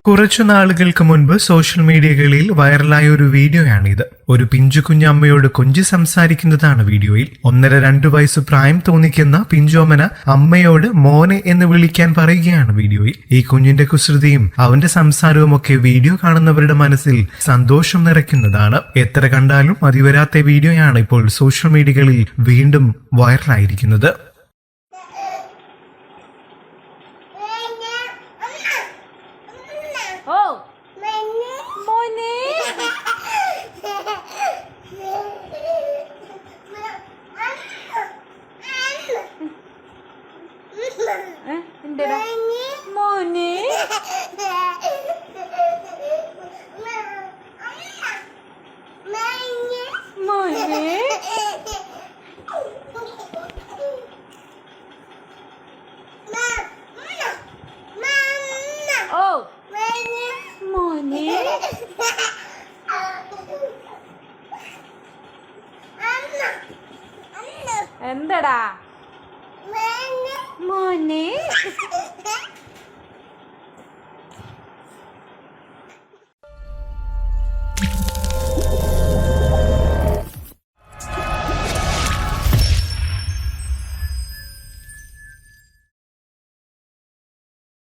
കുറച്ചു നാളുകൾക്ക് മുൻപ് സോഷ്യൽ മീഡിയകളിൽ വൈറലായ ഒരു വീഡിയോയാണിത്. ഒരു പിഞ്ചു കുഞ്ഞമ്മയോട് കൊഞ്ചി സംസാരിക്കുന്നതാണ് വീഡിയോയിൽ. 1.5-2 വയസ്സ് പ്രായം തോന്നിക്കുന്ന പിഞ്ചോമന അമ്മയോട് മോനെ എന്ന് വിളിക്കാൻ പറയുകയാണ് വീഡിയോയിൽ. ഈ കുഞ്ഞിന്റെ കുസൃതിയും അവന്റെ സംസാരവും ഒക്കെ വീഡിയോ കാണുന്നവരുടെ മനസ്സിൽ സന്തോഷം നിറയ്ക്കുന്നതാണ്. എത്ര കണ്ടാലും മതിവരാത്ത വീഡിയോയാണ് ഇപ്പോൾ സോഷ്യൽ മീഡിയകളിൽ വീണ്ടും വൈറലായിരിക്കുന്നത്. മോനെ മോനെ ഓ മോനെ എന്തടാ മോനെ